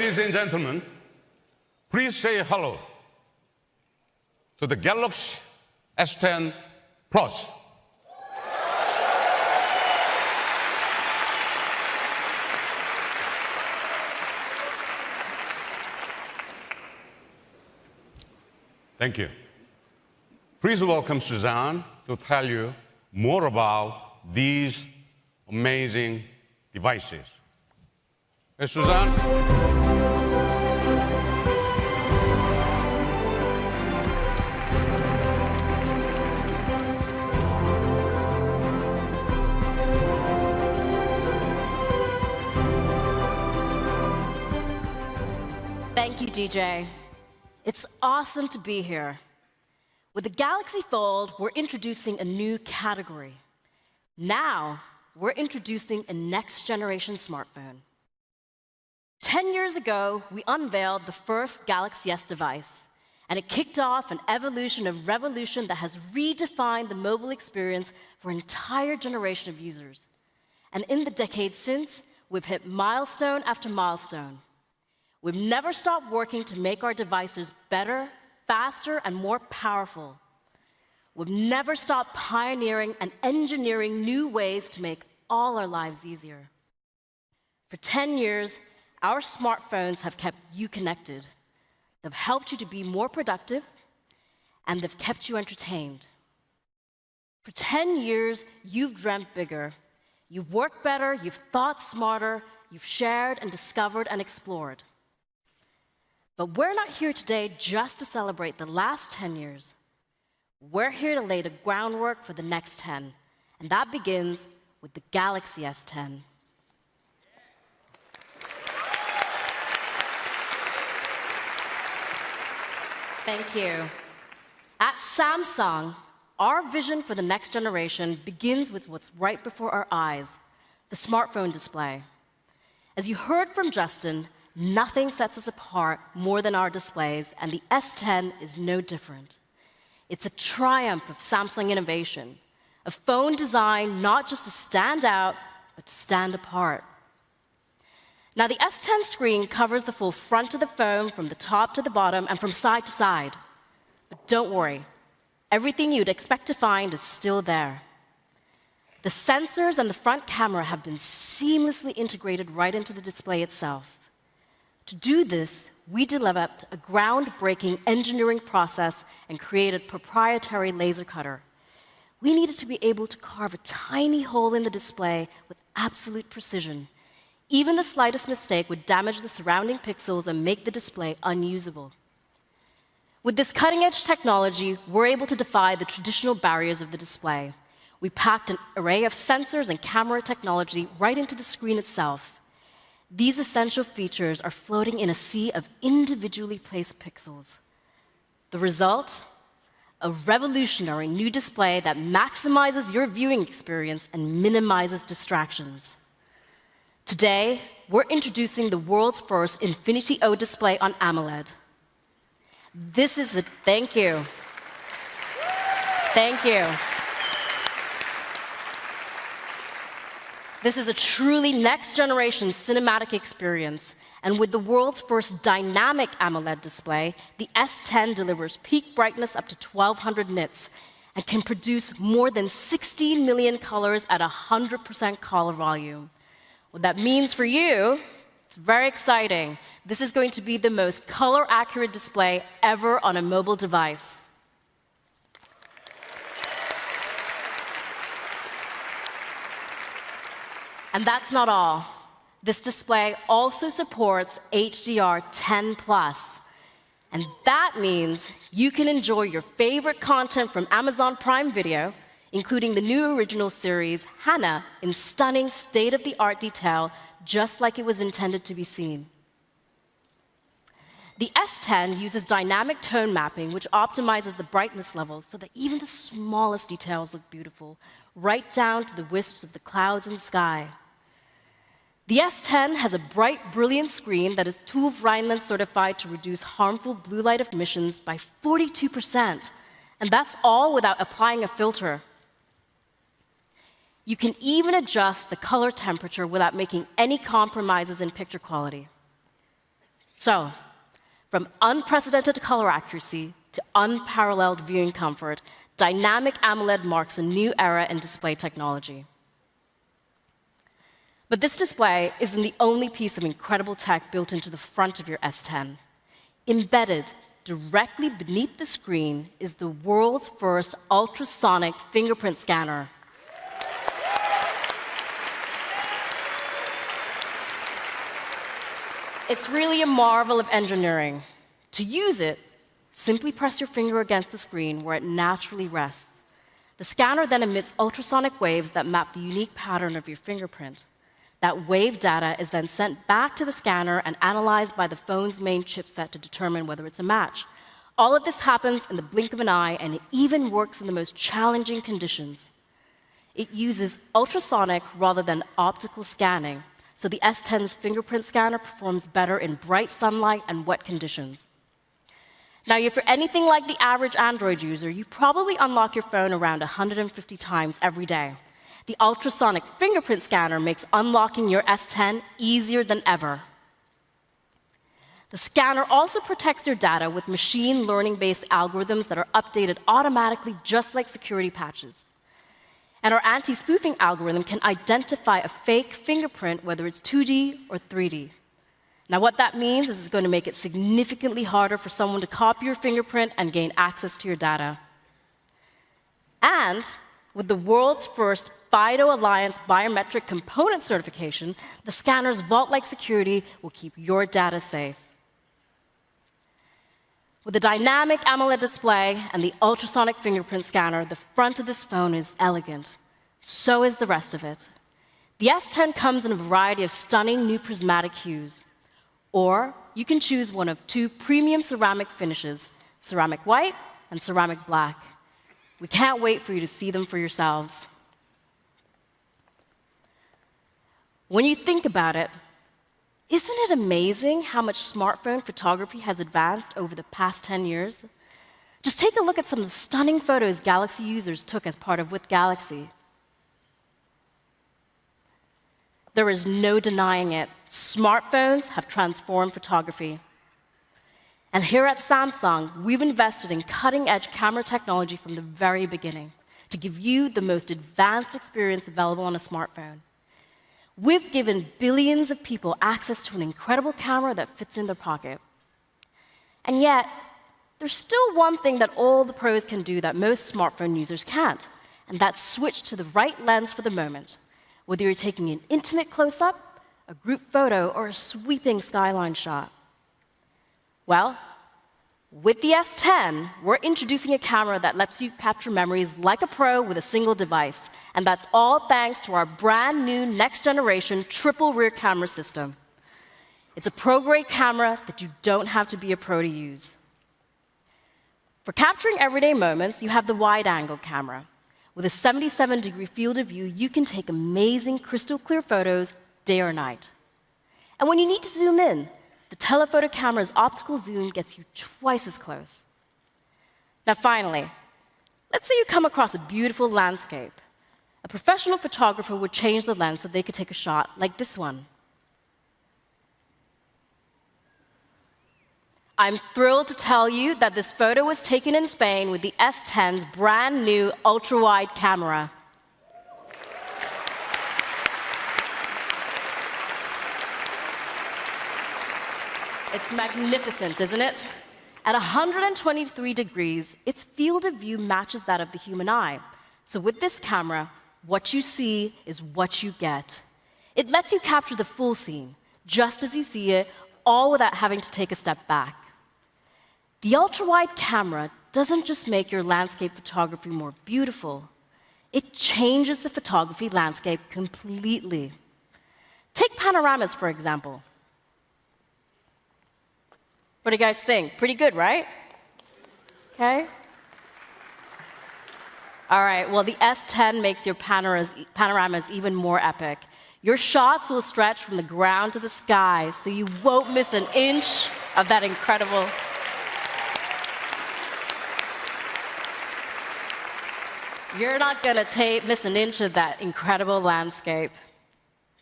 Ladies and gentlemen, please say hello to the Galaxy S10 Plus. Thank you. Please welcome Suzanne to tell you more about these amazing devices. Hey, Suzanne. Thank you, DJ. It's awesome to be here. With the Galaxy Fold, we're introducing a new category. Now, we're introducing a next-generation smartphone. 10 years ago, we unveiled the first Galaxy S device, and it kicked off an revolution that has redefined the mobile experience for an entire generation of users. And in the decades since, we've hit milestone after milestone. We've never stopped working to make our devices better, faster, and more powerful. We've never stopped pioneering and engineering new ways to make all our lives easier. For 10 years, our smartphones have kept you connected. They've helped you to be more productive, and they've kept you entertained. For 10 years, you've dreamt bigger. You've worked better, you've thought smarter, you've shared and discovered and explored. But we're not here today just to celebrate the last 10 years. We're here to lay the groundwork for the next 10, and that begins with the Galaxy S10. Thank you. At Samsung, our vision for the next generation begins with what's right before our eyes, the smartphone display. As you heard from Justin, nothing sets us apart more than our displays, and the S10 is no different. It's a triumph of Samsung innovation, a phone designed not just to stand out, but to stand apart. Now, the S10 screen covers the full front of the phone from the top to the bottom and from side to side. But don't worry, everything you'd expect to find is still there. The sensors and the front camera have been seamlessly integrated right into the display itself. To do this, we developed a groundbreaking engineering process and created a proprietary laser cutter. We needed to be able to carve a tiny hole in the display with absolute precision. Even the slightest mistake would damage the surrounding pixels and make the display unusable. With this cutting-edge technology, we're able to defy the traditional barriers of the display. We packed an array of sensors and camera technology right into the screen itself. These essential features are floating in a sea of individually placed pixels. The result? A revolutionary new display that maximizes your viewing experience and minimizes distractions. Today, we're introducing the world's first Infinity O display on AMOLED. Thank you. Thank you. This is a truly next-generation cinematic experience, and with the world's first dynamic AMOLED display, the S10 delivers peak brightness up to 1200 nits and can produce more than 16 million colors at 100% color volume. What that means for you, it's very exciting. This is going to be the most color-accurate display ever on a mobile device. And that's not all. This display also supports HDR10+. And that means you can enjoy your favorite content from Amazon Prime Video, including the new original series, Hannah, in stunning state-of-the-art detail, just like it was intended to be seen. The S10 uses dynamic tone mapping, which optimizes the brightness levels so that even the smallest details look beautiful, right down to the wisps of the clouds in the sky. The S10 has a bright, brilliant screen that is TÜV Rheinland certified to reduce harmful blue light emissions by 42%, and that's all without applying a filter. You can even adjust the color temperature without making any compromises in picture quality. So, from unprecedented color accuracy to unparalleled viewing comfort, dynamic AMOLED marks a new era in display technology. But this display isn't the only piece of incredible tech built into the front of your S10. Embedded directly beneath the screen is the world's first ultrasonic fingerprint scanner. It's really a marvel of engineering. To use it, simply press your finger against the screen where it naturally rests. The scanner then emits ultrasonic waves that map the unique pattern of your fingerprint. That wave data is then sent back to the scanner and analyzed by the phone's main chipset to determine whether it's a match. All of this happens in the blink of an eye, and it even works in the most challenging conditions. It uses ultrasonic rather than optical scanning, so the S10's fingerprint scanner performs better in bright sunlight and wet conditions. Now, if you're anything like the average Android user, you probably unlock your phone around 150 times every day. The ultrasonic fingerprint scanner makes unlocking your S10 easier than ever. The scanner also protects your data with machine learning-based algorithms that are updated automatically, just like security patches. And our anti-spoofing algorithm can identify a fake fingerprint, whether it's 2D or 3D. Now, what that means is it's going to make it significantly harder for someone to copy your fingerprint and gain access to your data. And with the world's first FIDO Alliance biometric component certification, the scanner's vault-like security will keep your data safe. With the dynamic AMOLED display and the ultrasonic fingerprint scanner, the front of this phone is elegant. So is the rest of it. The S10 comes in a variety of stunning new prismatic hues. Or you can choose one of two premium ceramic finishes, ceramic white and ceramic black. We can't wait for you to see them for yourselves. When you think about it, isn't it amazing how much smartphone photography has advanced over the past 10 years? Just take a look at some of the stunning photos Galaxy users took as part of With Galaxy. There is no denying it. Smartphones have transformed photography. And here at Samsung, we've invested in cutting-edge camera technology from the very beginning to give you the most advanced experience available on a smartphone. We've given billions of people access to an incredible camera that fits in their pocket. And yet, there's still one thing that all the pros can do that most smartphone users can't, and that's switch to the right lens for the moment, whether you're taking an intimate close-up, a group photo, or a sweeping skyline shot. Well, with the S10, we're introducing a camera that lets you capture memories like a pro with a single device. And that's all thanks to our brand new next-generation triple rear camera system. It's a pro-grade camera that you don't have to be a pro to use. For capturing everyday moments, you have the wide-angle camera. With a 77-degree field of view, you can take amazing crystal-clear photos day or night. And when you need to zoom in, the telephoto camera's optical zoom gets you twice as close. Now, finally, let's say you come across a beautiful landscape. A professional photographer would change the lens so they could take a shot like this one. I'm thrilled to tell you that this photo was taken in Spain with the S10's brand new ultra-wide camera. It's magnificent, isn't it? At 123 degrees, its field of view matches that of the human eye. So with this camera, what you see is what you get. It lets you capture the full scene, just as you see it, all without having to take a step back. The ultra-wide camera doesn't just make your landscape photography more beautiful, it changes the photography landscape completely. Take panoramas, for example. What do you guys think? Pretty good, right? Okay. All right, well, the S10 makes your panoramas even more epic. Your shots will stretch from the ground to the sky, so you won't miss an inch of that incredible. You're not going to miss an inch of that incredible landscape.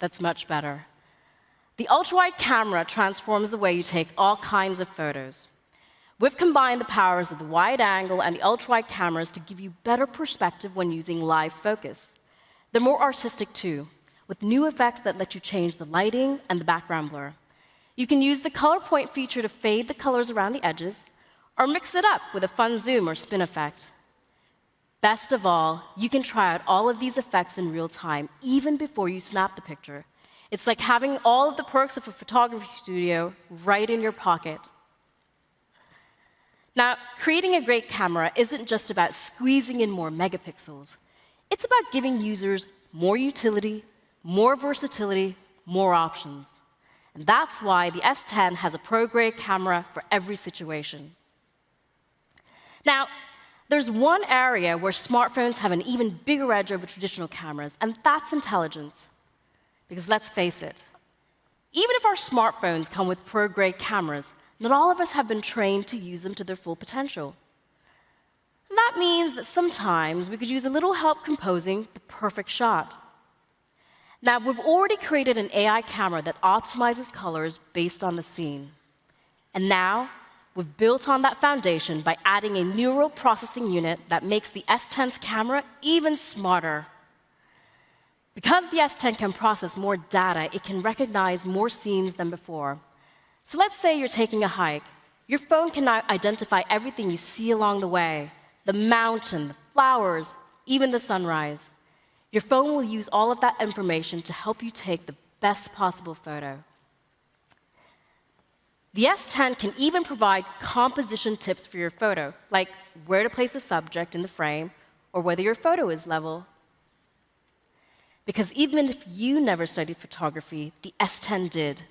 That's much better. The ultra-wide camera transforms the way you take all kinds of photos. We've combined the powers of the wide angle and the ultra-wide cameras to give you better perspective when using live focus. They're more artistic too, with new effects that let you change the lighting and the background blur. You can use the color point feature to fade the colors around the edges, or mix it up with a fun zoom or spin effect. Best of all, you can try out all of these effects in real time, even before you snap the picture. It's like having all of the perks of a photography studio right in your pocket. Now, creating a great camera isn't just about squeezing in more megapixels. It's about giving users more utility, more versatility, more options. And that's why the S10 has a pro-grade camera for every situation. Now, there's one area where smartphones have an even bigger edge over traditional cameras, and that's intelligence. Because let's face it, even if our smartphones come with pro-grade cameras, not all of us have been trained to use them to their full potential. And that means that sometimes we could use a little help composing the perfect shot. Now, we've already created an AI camera that optimizes colors based on the scene. And now, we've built on that foundation by adding a neural processing unit that makes the S10's camera even smarter. Because the S10 can process more data, it can recognize more scenes than before. So let's say you're taking a hike. Your phone can now identify everything you see along the way: the mountain, the flowers, even the sunrise. Your phone will use all of that information to help you take the best possible photo. The S10 can even provide composition tips for your photo, like where to place the subject in the frame or whether your photo is level. Because even if you never studied photography, the S10 did.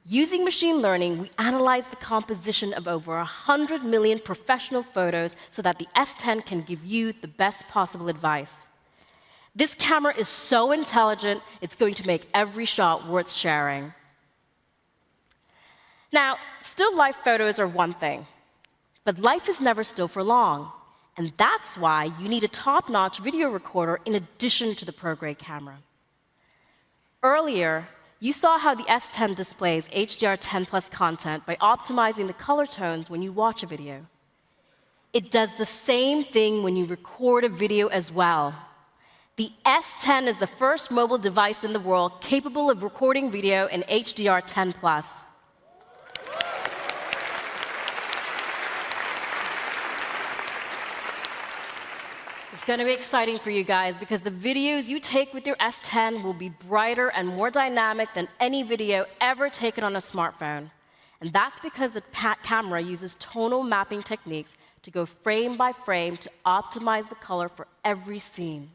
Using machine learning, we analyzed the composition of over 100 million professional photos so that the S10 can give you the best possible advice. This camera is so intelligent, it's going to make every shot worth sharing. Now, still life photos are one thing, but life is never still for long. And that's why you need a top-notch video recorder in addition to the pro-grade camera. Earlier, you saw how the S10 displays HDR10+ content by optimizing the color tones when you watch a video. It does the same thing when you record a video as well. The S10 is the first mobile device in the world capable of recording video in HDR10+. It's going to be exciting for you guys because the videos you take with your S10 will be brighter and more dynamic than any video ever taken on a smartphone. And that's because the camera uses tonal mapping techniques to go frame by frame to optimize the color for every scene.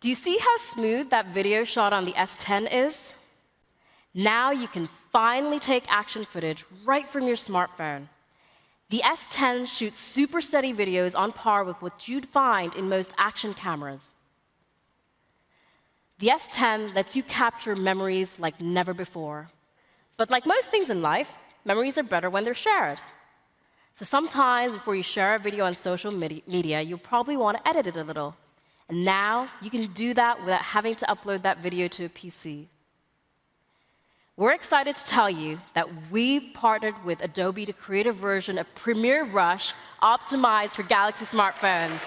Do you see how smooth that video shot on the S10 is? Now you can finally take action footage right from your smartphone. The S10 shoots super steady videos on par with what you'd find in most action cameras. The S10 lets you capture memories like never before. But like most things in life, memories are better when they're shared. So sometimes before you share a video on social media, you'll probably want to edit it a little. And now you can do that without having to upload that video to a PC. We're excited to tell you that we've partnered with Adobe to create a version of Premiere Rush optimized for Galaxy smartphones.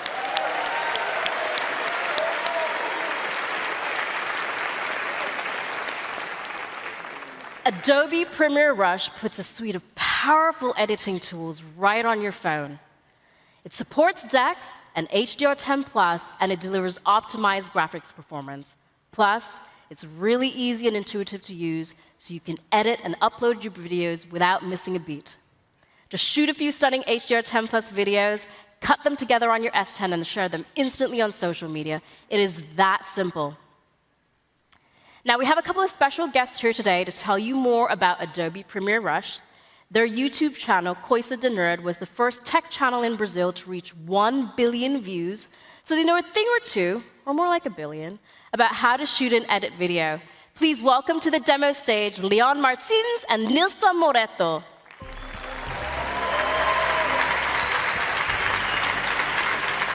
Adobe Premiere Rush puts a suite of powerful editing tools right on your phone. It supports DeX and HDR10+, and it delivers optimized graphics performance. Plus, it's really easy and intuitive to use, so you can edit and upload your videos without missing a beat. Just shoot a few stunning HDR10+ videos, cut them together on your S10, and share them instantly on social media. It is that simple. Now, we have a couple of special guests here today to tell you more about Adobe Premiere Rush. Their YouTube channel, Coisa de Nerd, was the first tech channel in Brazil to reach 1 billion views, so they know a thing or two, or more like a billion, about how to shoot and edit video. Please welcome to the demo stage Leon Martins and Nilson Moreto.